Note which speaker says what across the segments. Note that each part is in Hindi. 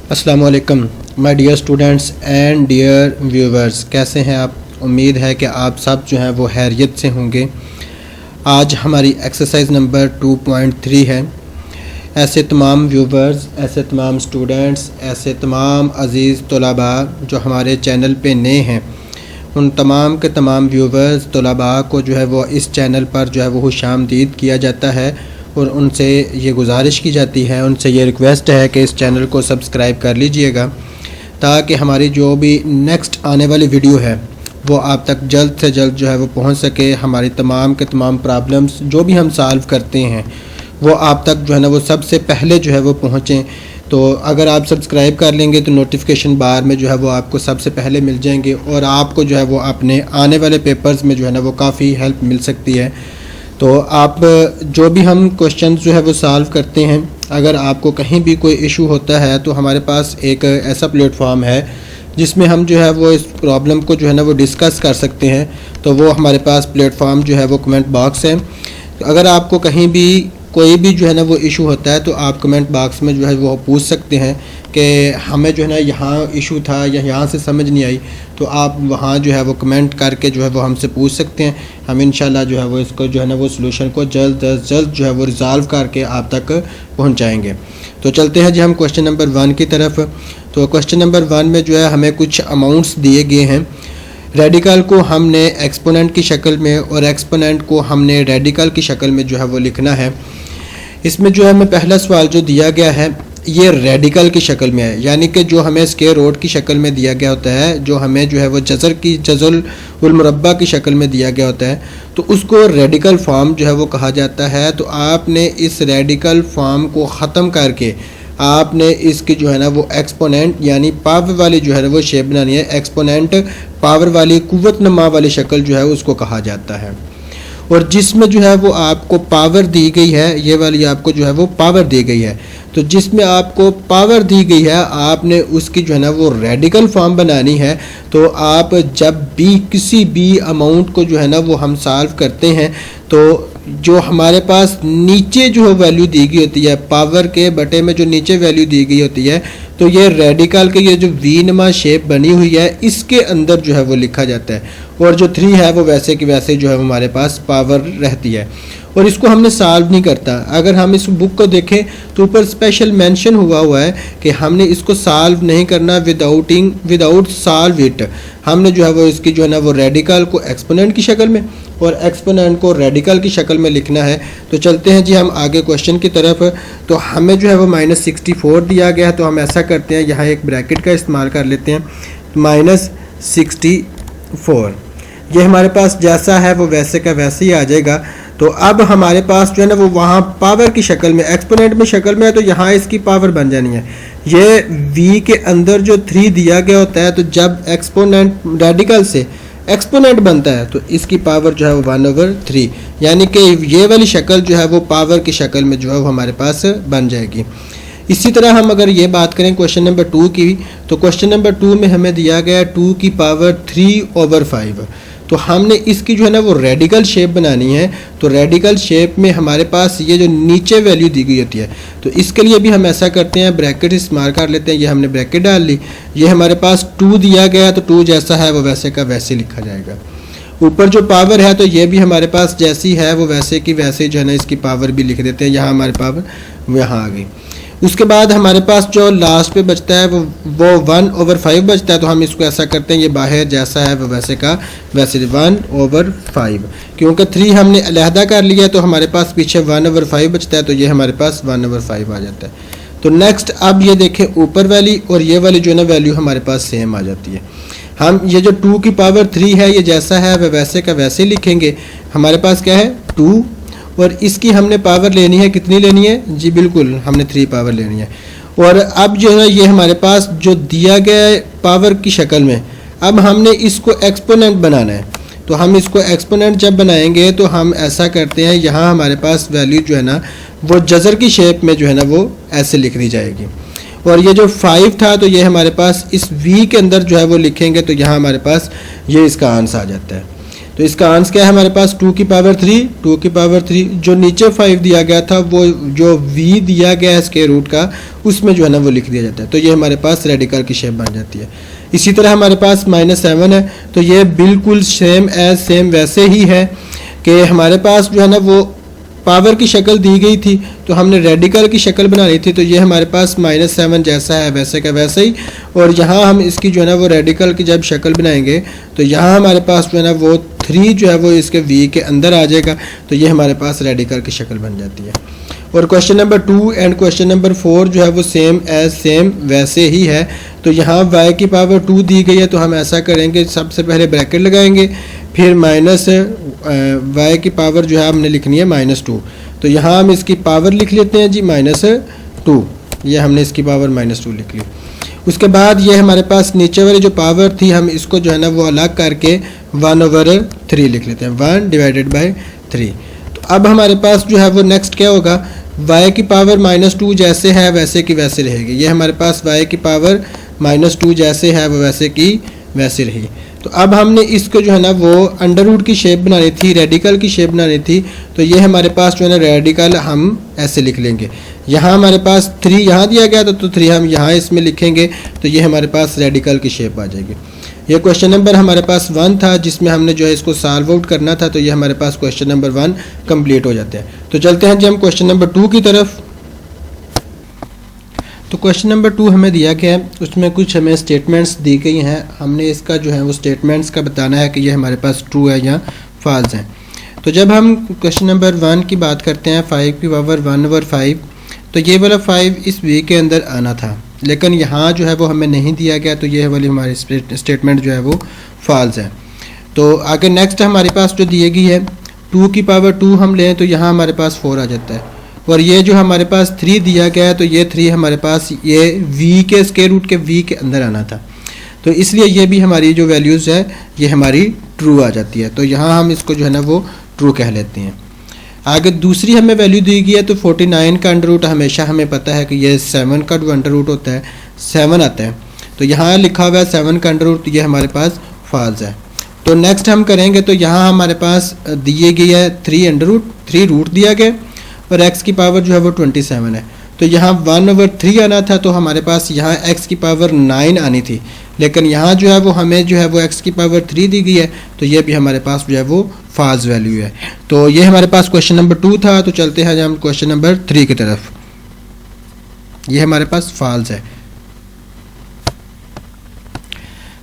Speaker 1: अस्सलाम वालेकुम my dear students and dear viewers, कैसे हैं आप। उम्मीद है कि आप सब जो हैं वो खैरियत से होंगे। आज हमारी एक्सरसाइज नंबर 2.3 है। ऐसे तमाम व्यूवर्स, ऐसे तमाम स्टूडेंट्स, ऐसे तमाम अज़ीज़ तलबा जो हमारे चैनल पे नए हैं, उन तमाम के तमाम व्यूवर्स तलबा को जो है वो इस चैनल पर जो है वो खुशामदीद किया जाता है और उनसे ये गुजारिश की जाती है, उनसे ये रिक्वेस्ट है कि इस चैनल को सब्सक्राइब कर लीजिएगा ताकि हमारी जो भी नेक्स्ट आने वाली वीडियो है वो आप तक जल्द से जल्द जो है वो पहुंच सके। हमारी तमाम के तमाम प्रॉब्लम्स जो भी हम सॉल्व करते हैं वो आप तक जो है ना वो सबसे पहले जो है वो पहुँचें। तो अगर आप सब्सक्राइब कर लेंगे तो नोटिफिकेशन बार में जो है वो आपको सबसे पहले मिल जाएंगे और आपको जो है वो अपने आने वाले पेपर्स में जो है ना वो काफ़ी हेल्प मिल सकती है। तो आप जो भी हम क्वेश्चन जो है वो सॉल्व करते हैं, अगर आपको कहीं भी कोई इशू होता है तो हमारे पास एक ऐसा प्लेटफॉर्म है जिसमें हम जो है वो इस प्रॉब्लम को जो है ना वो डिस्कस कर सकते हैं। तो वो हमारे पास प्लेटफॉर्म जो है वो कमेंट बॉक्स है। तो अगर आपको कहीं भी कोई भी जो है ना वो इशू होता है तो आप कमेंट बॉक्स में जो है वो पूछ सकते हैं कि हमें जो है ना यहाँ इशू था या यहाँ से समझ नहीं आई, तो आप वहाँ जो है वो कमेंट करके जो है वो हमसे पूछ सकते हैं। हम इंशाल्लाह जो है वो इसको जो है ना वो सलूशन को जल्द अज जल्द जो है वो रिज़ॉल्व करके आप तक पहुँचाएँगे। तो चलते हैं जी हम क्वेश्चन नंबर 1 की तरफ। तो क्वेश्चन नंबर 1 में जो है हमें कुछ अमाउंट्स दिए गए हैं। रेडिकल को हमने एक्सपोनेंट की शक्ल में और एक्सपोनेंट को हमने रेडिकल की शक्ल में जो है वो लिखना है। इसमें जो है हमें पहला सवाल जो दिया गया है ये रेडिकल की शक्ल में है, यानी कि जो हमें स्क्वायर रूट की शक्ल में दिया गया होता है, जो हमें जो है वो जज़र उल मुरब्बा की शक्ल में दिया गया होता है, तो उसको रेडिकल फॉर्म जो है वो कहा जाता है। तो आपने इस रेडिकल फॉर्म को ख़त्म करके आपने इसकी जो है ना वो एक्सपोनेंट यानी पावर वाली जो है ना वो शेप बनानी है। एक्सपोनेंट पावर वाली कुव्वत नमा वाली शक्ल जो है उसको कहा जाता है। और जिसमें जो है वो आपको पावर दी गई है, ये वाली आपको जो है वो पावर दी गई है, तो जिसमें आपको पावर दी गई है आपने उसकी जो है ना वो रेडिकल फॉर्म बनानी है। तो आप जब भी किसी भी अमाउंट को जो है ना वो हम सॉल्व करते हैं तो जो हमारे पास नीचे जो वैल्यू दी गई होती है, पावर के बटे में जो नीचे वैल्यू दी गई होती है, तो ये रेडिकल के ये जो वी नुमा शेप बनी हुई है इसके अंदर जो है वो लिखा जाता है। और जो 3 है वो वैसे कि वैसे जो है हमारे पास पावर रहती है और इसको हमने सॉल्व नहीं करता। अगर हम इस बुक को देखें तो ऊपर स्पेशल मेंशन हुआ है कि हमने इसको सॉल्व नहीं करना विदाउट सॉल्व इट। हमने जो है वो इसकी जो है ना वो रेडिकल को एक्सपोनेंट की शक्ल में और एक्सपोनेंट को रेडिकल की शक्ल में लिखना है। तो चलते हैं जी हम आगे क्वेश्चन की तरफ। तो हमें जो है वो -64 दिया गया है, तो हम ऐसा करते हैं यहाँ एक ब्रैकेट का इस्तेमाल कर लेते हैं। -64 ये हमारे पास जैसा है वो वैसे का वैसे ही आ जाएगा। तो अब हमारे पास जो है ना वो वहाँ पावर की शक्ल में एक्सपोनेंट में शक्ल में है, तो यहाँ इसकी पावर बन जानी है। ये v के अंदर जो 3 दिया गया होता है, तो जब एक्सपोनेंट रेडिकल से एक्सपोनेंट बनता है तो इसकी पावर जो है वो 1/3, यानी कि ये वाली शक्ल जो है वो पावर की शक्ल में जो है वो हमारे पास बन जाएगी। इसी तरह हम अगर ये बात करें क्वेश्चन नंबर 2 की, तो क्वेश्चन नंबर 2 में हमें दिया गया 2 की पावर 3/5। तो हमने इसकी जो है ना वो रेडिकल शेप बनानी है। तो रेडिकल शेप में हमारे पास ये जो नीचे वैल्यू दी गई होती है, तो इसके लिए भी हम ऐसा करते हैं, ब्रैकेट इस्तेमाल कर लेते हैं। ये हमने ब्रैकेट डाल ली, ये हमारे पास 2 दिया गया, तो 2 जैसा है वो वैसे का वैसे लिखा जाएगा। ऊपर जो पावर है तो ये भी हमारे पास जैसी है वो वैसे की वैसे जो है ना इसकी पावर भी लिख देते हैं। यहाँ हमारी पावर यहाँ आ गई। उसके बाद हमारे पास जो लास्ट पे बचता है वो 1/5 बचता है। तो हम इसको ऐसा करते हैं, ये बाहर जैसा है वो वैसे का वैसे 1/5, क्योंकि 3 हमने अलहदा कर लिया तो हमारे पास पीछे 1/5 बचता है, तो ये हमारे पास 1/5 आ जाता है। तो नेक्स्ट अब ये देखें ऊपर वाली और ये वाली जो है ना वैल्यू हमारे पास सेम आ जाती है। हम ये जो 2 की पावर 3 है ये जैसा है वह वैसे का वैसे लिखेंगे। हमारे पास क्या है 2 और इसकी हमने पावर लेनी है, कितनी लेनी है जी, बिल्कुल हमने 3 पावर लेनी है। और अब जो है ना ये हमारे पास जो दिया गया है पावर की शक्ल में, अब हमने इसको एक्सपोनेंट बनाना है। तो हम इसको एक्सपोनेंट जब बनाएंगे तो हम ऐसा करते हैं, यहाँ हमारे पास वैल्यू जो है ना वो जज़र की शेप में जो है ना वो ऐसे लिख दी जाएगी। और ये जो 5 था तो ये हमारे पास इस v के अंदर जो है वो लिखेंगे, तो यहाँ हमारे पास ये इसका आंसर आ जाता है। तो इसका आंसर क्या है हमारे पास 2 की पावर 3, 2 की पावर 3। जो नीचे 5 दिया गया था वो जो v दिया गया है स्क्वायर रूट का उसमें जो है ना वो लिख दिया जाता है, तो ये हमारे पास रेडिकल की शेप बन जाती है। इसी तरह हमारे पास -7 है, तो ये बिल्कुल सेम वैसे ही है कि हमारे पास जो है ना वो पावर की शक्ल दी गई थी तो हमने रेडिकल की शक्ल बनानी थी, तो ये हमारे पास -7 जैसा है वैसे का वैसे ही। और यहाँ हम इसकी जो है ना वो रेडिकल की जब शक्ल बनाएंगे तो यहाँ हमारे पास जो है ना वो 3 जो है वो इसके v के अंदर आ जाएगा, तो ये हमारे पास रेडिकल की शक्ल बन जाती है। और question number 2 and question number 4 जो है वो सेम वैसे ही है। तो यहाँ y की पावर 2 दी गई है, तो हम ऐसा करेंगे सबसे पहले ब्रैकेट लगाएंगे, फिर माइनस y की पावर जो है हमने लिखनी है -2, तो यहाँ हम इसकी पावर लिख लेते हैं जी -2, ये हमने इसकी पावर -2 लिख ली। उसके बाद ये हमारे पास नीचे वाली जो पावर थी हम इसको जो है ना वो अलग करके 1/3 लिख लेते हैं, 1/3। तो अब हमारे पास जो है वो नेक्स्ट क्या होगा, y की पावर -2 जैसे है वैसे की वैसे रहेगी। ये हमारे पास y की पावर -2 जैसे है वो वैसे की वैसे रही। तो अब हमने इसको जो है ना वो अंडर रूट की शेप बनानी थी, रेडिकल की शेप बनानी थी, तो ये हमारे पास जो है ना रेडिकल हम ऐसे लिख लेंगे। यहाँ हमारे पास 3 यहाँ दिया गया था तो 3 हम यहाँ इसमें लिखेंगे, तो ये हमारे पास रेडिकल की शेप आ जाएगी। ये क्वेश्चन नंबर हमारे पास 1 था जिसमें हमने जो है इसको सॉल्व आउट करना था, तो ये हमारे पास क्वेश्चन नंबर 1 कंप्लीट हो जाते हैं। तो चलते हैं जी हम क्वेश्चन नंबर 2 की तरफ। तो क्वेश्चन नंबर 2 हमें दिया गया है, उसमें कुछ हमें स्टेटमेंट्स दी गई हैं, हमने इसका जो है वो स्टेटमेंट्स का बताना है कि ये हमारे पास ट्रू है या फॉल्स है। तो जब हम क्वेश्चन नंबर 1 की बात करते हैं 5 की पावर 1/5, तो ये वाला 5 इस वी के अंदर आना था, लेकिन यहाँ जो है वो हमें नहीं दिया गया, तो ये वाली हमारी स्टेटमेंट जो है वो फॉल्स है। तो आगे नेक्स्ट हमारे पास जो दी गई है 2 की पावर 2 हम लें तो यहाँ हमारे पास 4 आ जाता है, और ये जो हमारे पास 3 दिया गया है तो ये 3 हमारे पास ये v के स्क्वायर रूट के v के अंदर आना था, तो इसलिए ये भी हमारी जो वैल्यूज़ है ये हमारी ट्रू आ जाती है, तो यहाँ हम इसको जो है ना वो ट्रू कह लेते हैं। आगे दूसरी हमें वैल्यू दी गई है, तो 49 का अंडर रूट हमेशा हमें पता है कि ये 7 का अंडर रूट होता है, 7 आता है, तो यहाँ लिखा हुआ है 7 का अंडर रूट, ये हमारे पास फॉल्स है। तो नेक्स्ट हम करेंगे, तो यहाँ हमारे पास दिए गई है 3 रूट दिया गया और x की पावर जो है वो 27 है, तो यहाँ 1/3 आना था, तो हमारे पास यहाँ x की पावर 9 आनी थी, लेकिन यहाँ जो है वो हमें जो है वो x की पावर 3 दी गई है, तो ये भी हमारे पास जो है वो फॉल्स वैल्यू है। तो ये हमारे पास क्वेश्चन नंबर 2 था। तो चलते हैं हम क्वेश्चन नंबर 3 की तरफ। ये हमारे पास फॉल्स है।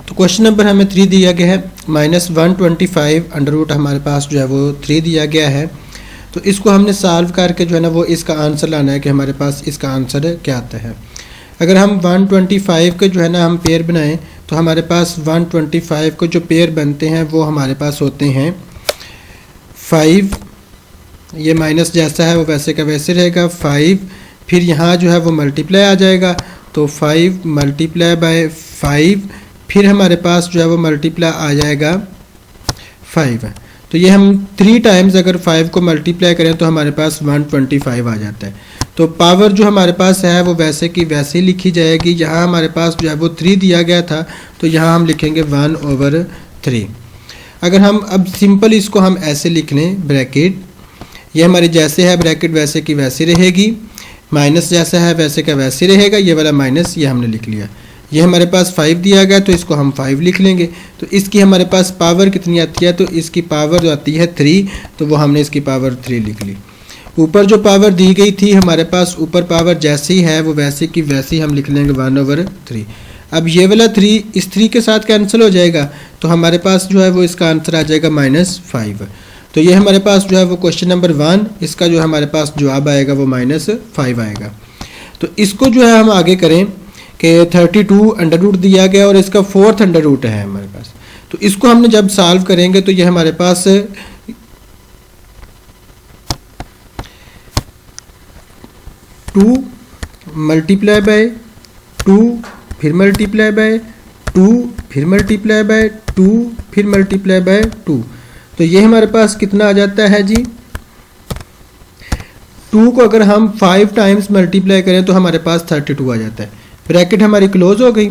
Speaker 1: तो क्वेश्चन नंबर हमें 3 दिया गया है, -125 अंडर रूट हमारे पास जो है वो 3 दिया गया है, तो इसको हमने सॉल्व करके जो है ना वो इसका आंसर लाना है कि हमारे पास इसका आंसर क्या आता है। अगर हम 125 के जो है ना हम पेयर बनाएं तो हमारे पास 125 को जो पेयर बनते हैं वो हमारे पास होते हैं 5, ये माइनस जैसा है वो वैसे का वैसे रहेगा 5, फिर यहाँ जो है वो मल्टीप्लाई आ जाएगा, तो 5 मल्टीप्लाई बाय 5, फिर हमारे पास जो है वो मल्टीप्लाई आ जाएगा 5 है, तो ये हम 3 टाइम्स अगर 5 को मल्टीप्लाई करें तो हमारे पास 125 आ जाता है। तो पावर जो हमारे पास है वो वैसे की वैसे ही लिखी जाएगी। यहाँ हमारे पास जो है वो 3 दिया गया था, तो यहाँ हम लिखेंगे 1/3। अगर हम अब सिंपल इसको हम ऐसे लिख लें, ब्रैकेट ये हमारी जैसे है ब्रैकेट वैसे की वैसी रहेगी, माइनस जैसा है वैसे का वैसे रहेगा, ये वाला माइनस ये हमने लिख लिया। ये हमारे पास 5 दिया गया तो इसको हम 5 लिख लेंगे। तो इसकी हमारे पास पावर कितनी आती है, तो इसकी पावर जो आती है 3, तो वो हमने इसकी पावर 3 लिख ली। ऊपर जो पावर दी गई थी हमारे पास ऊपर पावर जैसी है वो वैसे की वैसी हम लिख लेंगे 1/3। अब ये वाला 3 इस 3 के साथ कैंसिल हो जाएगा, तो हमारे पास जो है वो इसका आंसर आ जाएगा -5। तो ये हमारे पास जो है वो क्वेश्चन नंबर 1 इसका जो हमारे पास जवाब आएगा वो -5 आएगा। तो इसको जो है हम आगे करें कि 32 अंडर रूट दिया गया और इसका 4th अंडर रूट है हमारे पास, तो इसको हमने जब सॉल्व करेंगे तो ये हमारे पास 2 मल्टीप्लाई बाय 2 फिर मल्टीप्लाई बाय 2 फिर मल्टीप्लाई बाय 2 फिर मल्टीप्लाई बाय 2, तो ये हमारे पास कितना आ जाता है जी, 2 को अगर हम 5 टाइम्स मल्टीप्लाई करें तो हमारे पास 32 आ जाता है। ब्रैकेट हमारी क्लोज हो गई।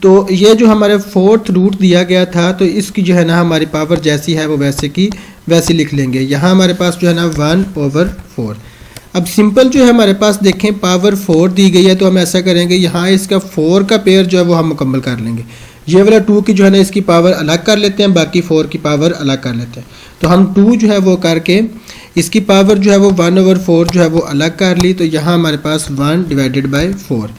Speaker 1: तो ये जो हमारे फोर्थ रूट दिया गया था, तो इसकी जो है ना हमारी पावर जैसी है वो वैसे की वैसी लिख लेंगे। यहाँ हमारे पास जो है ना 1/4। अब सिंपल जो है हमारे पास देखें पावर 4 दी गई है, तो हम ऐसा करेंगे यहाँ इसका 4 का पेयर जो है वो हम मुकम्मल कर लेंगे। ये वाला 2 की जो है ना इसकी पावर अलग कर लेते हैं, बाकी 4 की पावर अलग कर लेते हैं। तो हम 2 जो है वो करके इसकी पावर जो है वो 1/4 जो है वो अलग कर ली, तो यहाँ हमारे पास 1/4।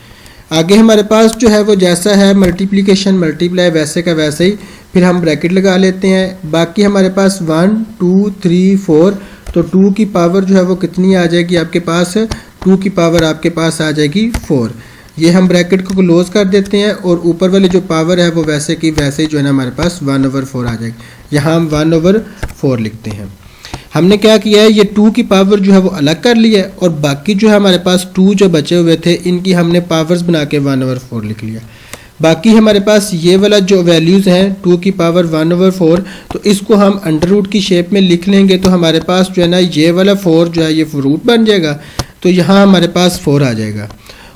Speaker 1: आगे हमारे पास जो है वो जैसा है मल्टीप्लिकेशन मल्टीप्लाई वैसे का वैसे ही, फिर हम ब्रैकेट लगा लेते हैं। बाकी हमारे पास 1 2 3 4, तो 2 की पावर जो है वो कितनी आ जाएगी आपके पास, 2 की पावर आपके पास आ जाएगी 4। ये हम ब्रैकेट को क्लोज कर देते हैं और ऊपर वाली जो पावर है वो वैसे की वैसे ही जो है ना हमारे पास 1/4 आ जाएगी। यहाँ हम 1/4 लिखते हैं। हमने क्या किया है, ये 2 की पावर जो है वो अलग कर ली है और बाकी जो है हमारे पास 2 जो बचे हुए थे इनकी हमने पावर्स बना के 1/4 लिख लिया। बाकी हमारे पास ये वाला जो वैल्यूज़ हैं 2 की पावर 1/4, तो इसको हम अंडर रूट की शेप में लिख लेंगे, तो हमारे पास जो है ना ये वाला 4 जो है ये रूट बन जाएगा, तो यहाँ हमारे पास 4 आ जाएगा।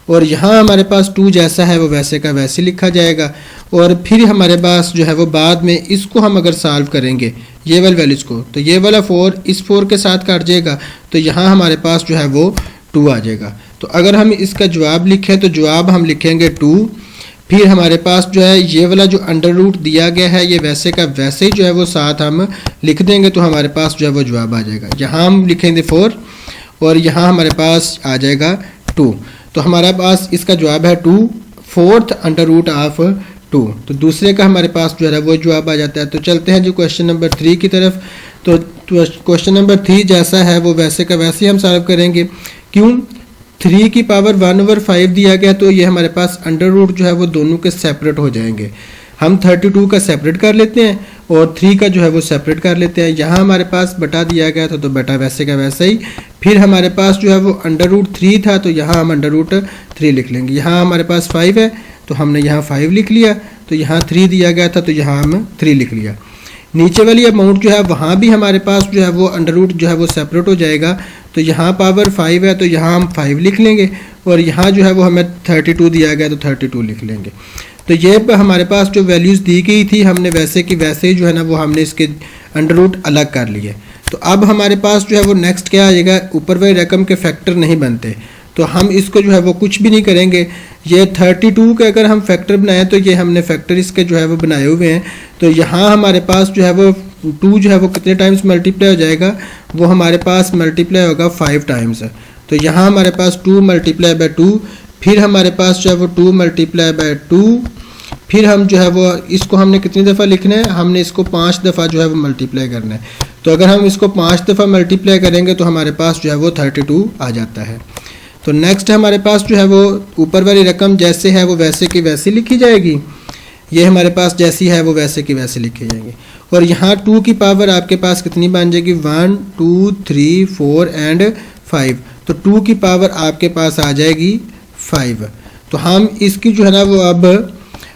Speaker 1: और यहाँ हमारे पास 2 जैसा है वो वैसे का वैसे लिखा जाएगा। और फिर हमारे पास जो है वो बाद में इसको हम अगर सॉल्व करेंगे ये वाली वैल्यूज़ को, तो ये वाला 4 इस 4 के साथ काट जाएगा, तो यहाँ हमारे पास जो है वो 2 आ जाएगा। तो अगर हम इसका जवाब लिखें तो जवाब हम लिखेंगे 2। फिर हमारे पास जो है ये वाला जो अंडर रूट दिया गया है ये वैसे का वैसे ही जो है वो साथ हम लिख देंगे, तो हमारे पास जो है वो जवाब आ जाएगा। यहाँ हम लिखेंगे 4 और यहाँ हमारे पास आ जाएगा 2, तो हमारे पास इसका जवाब है 2 4th अंडर रूट ऑफ 2। तो दूसरे का हमारे पास जो है वो जवाब आ जाता है। तो चलते हैं जो क्वेश्चन नंबर 3 की तरफ। तो क्वेश्चन नंबर 3 जैसा है वो वैसे का वैसे ही हम सॉल्व करेंगे। क्यों, 3 की पावर 1/5 दिया गया, तो ये हमारे पास अंडर रूट जो है वो दोनों के सेपरेट हो जाएंगे। हम 32 का सेपरेट कर लेते हैं और 3 का जो है वो सेपरेट कर लेते हैं। यहाँ हमारे पास बटा दिया गया था, तो बटा वैसे का वैसे ही। फिर हमारे पास जो है वो अंडर रूट 3 था, तो यहाँ हम अंडर रूट 3 लिख लेंगे। यहाँ हमारे पास 5 है, तो हमने यहाँ 5 लिख लिया। तो यहाँ 3 दिया गया था, तो यहाँ हम 3 लिख लिया। नीचे वाली अमाउंट जो है वहाँ भी हमारे पास जो है वो अंडर रूट जो है वो सेपरेट हो जाएगा। तो यहाँ पावर 5 है, तो यहाँ हम 5 लिख लेंगे और यहाँ जो है वो हमें 32 दिया गया, तो 32 लिख लेंगे। तो ये हमारे पास जो वैल्यूज़ दी गई थी हमने वैसे की वैसे ही जो है ना वो हमने इसके अंडर रूट अलग कर लिए। तो अब हमारे पास जो है वो नेक्स्ट क्या आएगा, ऊपर वाली रकम के फैक्टर नहीं बनते, तो हम इसको जो है वो कुछ भी नहीं करेंगे। ये 32 के अगर हम फैक्टर बनाएं तो ये हमने फैक्टर इसके जो है वो बनाए हुए हैं। तो यहाँ हमारे पास जो है वो 2 जो है वो कितने टाइम्स मल्टीप्लाई हो जाएगा, वो हमारे पास मल्टीप्लाई होगा 5 टाइम्स। तो यहाँ हमारे पास 2 × 2, फिर हमारे पास जो है वो 2 × 2, फिर हम जो है वो इसको हमने कितनी दफ़ा लिखना है, हमने इसको 5 दफ़ा जो है वो मल्टीप्लाई करना है। तो अगर हम इसको 5 दफ़ा मल्टीप्लाई करेंगे तो हमारे पास जो है वो 32 आ जाता है। तो नेक्स्ट हमारे पास जो है वो ऊपर वाली रकम जैसे है वो वैसे की वैसी लिखी जाएगी। ये हमारे पास जैसी है वो वैसे की वैसे लिखी जाएगी। और यहाँ 2 की पावर आपके पास कितनी बन जाएगी, 1 2 3 4 एंड 5। तो 2 की पावर आपके पास आ जाएगी 5। तो हम इसकी जो है ना वो अब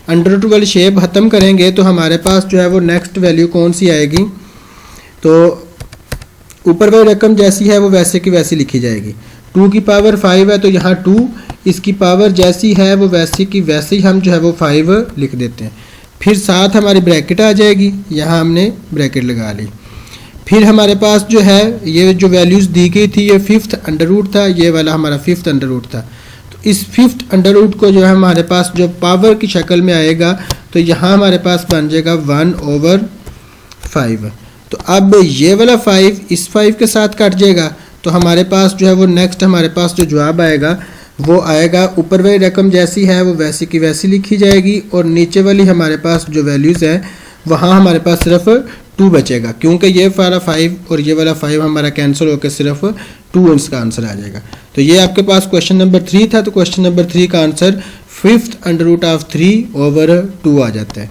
Speaker 1: अंडर रूट वाली शेप ख़त्म करेंगे, तो हमारे पास जो है वो नेक्स्ट वैल्यू कौन सी आएगी, तो ऊपर वाली रकम जैसी है वो वैसे की वैसी लिखी जाएगी। 2 की पावर 5 है, तो यहाँ 2 इसकी पावर जैसी है वो वैसे की वैसे ही हम जो है वो 5 लिख देते हैं। फिर साथ हमारी ब्रैकेट आ जाएगी, यहाँ हमने ब्रैकेट लगा ली। फिर हमारे पास जो है ये जो वैल्यूज़ दी गई थी ये 5th अंडर रूट था, ये वाला हमारा 5th अंडर रूट था। तो इस 5th अंडर रूट को जो है हमारे पास जो पावर की शक्ल में आएगा, तो यहाँ हमारे पास बन जाएगा 1/5। तो अब ये वाला 5 इस 5 के साथ कट जाएगा, तो हमारे पास जो है वो नेक्स्ट हमारे पास जो जवाब आएगा वो आएगा ऊपर वाली रकम जैसी है वो वैसी की वैसी लिखी जाएगी और नीचे वाली हमारे पास जो वैल्यूज़ हैं वहाँ हमारे पास सिर्फ 2 बचेगा, क्योंकि ये वाला 5 और ये वाला 5 हमारा कैंसिल होकर सिर्फ 2 इसका आंसर आ जाएगा। तो ये आपके पास क्वेश्चन नंबर 3 था। तो क्वेश्चन नंबर 3 का answer 5th under root of 3/2 आ जाता है।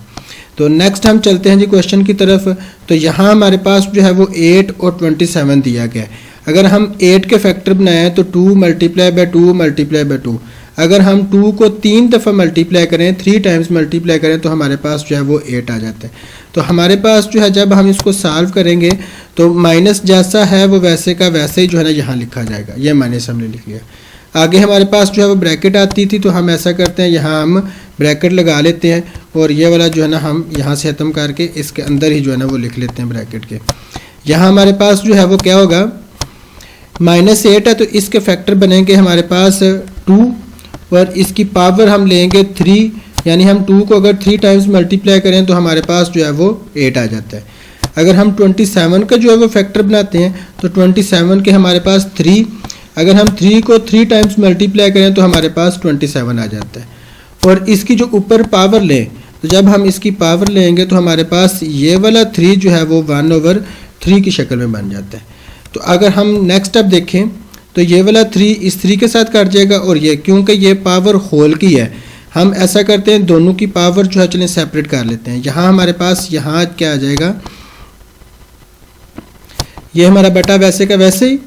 Speaker 1: तो नेक्स्ट हम चलते हैं जी क्वेश्चन की तरफ। तो यहाँ हमारे पास जो है वो 8 और 27 दिया गया है। अगर हम 8 के फैक्टर बनाएं तो 2 × 2 × 2। अगर हम 2 को 3 दफ़ा मल्टीप्लाई करें, 3 टाइम्स मल्टीप्लाई करें, तो हमारे पास जो है वो 8 आ जाता है। तो हमारे पास जो है जब हम इसको सॉल्व करेंगे तो माइनस जैसा है वो वैसे का वैसे ही जो है ना यहाँ लिखा जाएगा। ये माइनस हमने लिख लिया। आगे हमारे पास जो है वो ब्रैकेट आती थी, तो हम ऐसा करते हैं यहाँ हम ब्रैकेट लगा लेते हैं और ये वाला जो है ना हम यहाँ से ख़त्म करके इसके अंदर ही जो है ना वो लिख लेते हैं ब्रैकेट के। यहाँ हमारे पास जो है वो क्या होगा, -8 है तो इसके फैक्टर बनेंगे हमारे पास 2 और इसकी पावर हम लेंगे 3, यानी हम 2 को अगर 3 टाइम्स मल्टीप्लाई करें तो हमारे पास जो है वो 8 आ जाता है। अगर हम 27 का जो है वो फैक्टर बनाते हैं तो 27 के हमारे पास 3, अगर हम 3 को 3 टाइम्स मल्टीप्लाई करें तो हमारे पास 27 आ जाता है। और इसकी जो ऊपर पावर लें, तो जब हम इसकी पावर लेंगे तो हमारे पास ये वाला 3 जो है वो 1/3 की शक्ल में बन जाता है। तो अगर हम नेक्स्ट स्टेप देखें तो ये वाला 3 इस 3 के साथ कट जाएगा और ये, क्योंकि ये पावर होल की है, हम ऐसा करते हैं दोनों की पावर जो है चलें सेपरेट कर लेते हैं। यहाँ हमारे पास यहाँ क्या आ जाएगा, ये हमारा बटा वैसे का वैसे ही,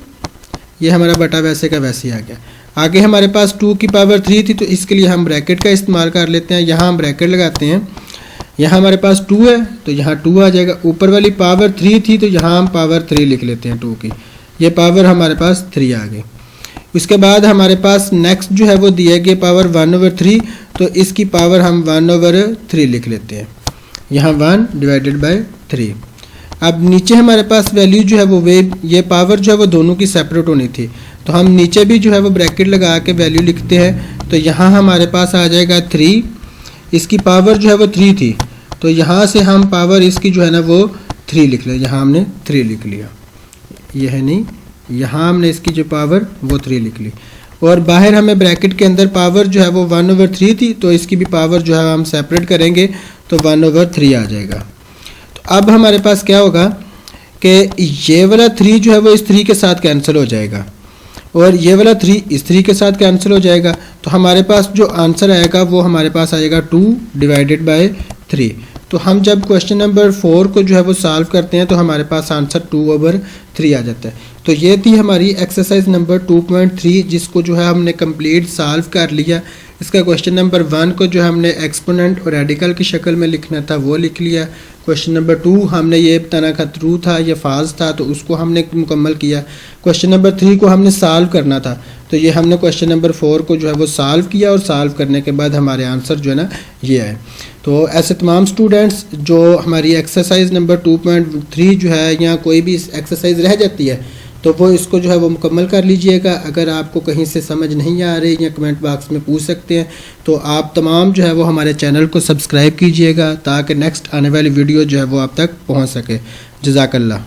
Speaker 1: ये हमारा बटा वैसे का वैसे ही आ गया। आगे हमारे पास 2 की पावर 3 थी तो इसके लिए हम ब्रैकेट का इस्तेमाल कर लेते हैं। यहाँ हम ब्रैकेट लगाते हैं, यहाँ हमारे पास 2 है तो यहाँ 2 आ जाएगा। ऊपर वाली पावर 3 थी तो यहाँ हम पावर 3 लिख लेते हैं 2 की, ये पावर हमारे पास 3 आ गई। उसके बाद हमारे पास नेक्स्ट जो है वो दिया गया पावर 1/3, तो इसकी पावर हम 1/3 लिख लेते हैं, यहाँ 1/3। अब नीचे हमारे पास वैल्यू जो है वो ये पावर जो है वो दोनों की सेपरेट होनी थी, तो हम नीचे भी जो है वो ब्रैकेट लगा के वैल्यू लिखते हैं। तो यहाँ हमारे पास आ जाएगा 3, इसकी पावर जो है वो 3 थी तो यहाँ से हम पावर इसकी जो है ना वो 3 लिख लिया, यहाँ हमने 3 लिख लिया, ये है नहीं, यहाँ हमने इसकी जो पावर वो 3 लिख ली। और बाहर हमें ब्रैकेट के अंदर पावर जो है वो 1/3 थी तो इसकी भी पावर जो है हम सेपरेट करेंगे तो 1/3 आ जाएगा। तो अब हमारे पास क्या होगा कि ये वाला 3 जो है वो इस 3 के साथ कैंसिल हो जाएगा और ये वाला 3 इस 3 के साथ कैंसिल हो जाएगा, तो हमारे पास जो आंसर आएगा वो हमारे पास आएगा 2/3। तो हम जब क्वेश्चन नंबर 4 को जो है वो सॉल्व करते हैं तो हमारे पास आंसर 2/3 आ जाता है। तो ये थी हमारी एक्सरसाइज नंबर 2.3, जिसको जो है हमने कंप्लीट सॉल्व कर लिया। इसका क्वेश्चन नंबर 1 को जो हमने एक्सपोनेंट और रेडिकल की शक्ल में लिखना था वो लिख लिया। क्वेश्चन नंबर 2 हमने ये बताना था ट्रू था या फॉल्स था, तो उसको हमने मुकम्मल किया। क्वेश्चन नंबर 3 को हमने सॉल्व करना था, तो ये हमने क्वेश्चन नंबर 4 को जो है वो सॉल्व किया और सॉल्व करने के बाद हमारे आंसर जो है ना ये आए। तो ऐसे तमाम स्टूडेंट्स जो हमारी एक्सरसाइज नंबर 2.3 जो है या कोई भी एक्सरसाइज रह जाती है तो वो इसको जो है वो मुकम्मल कर लीजिएगा। अगर आपको कहीं से समझ नहीं आ रही या कमेंट बॉक्स में पूछ सकते हैं, तो आप तमाम जो है वो हमारे चैनल को सब्सक्राइब कीजिएगा ताकि नेक्स्ट आने वाली वीडियो जो है वो आप तक पहुंच सके। जज़ाकल्लाह।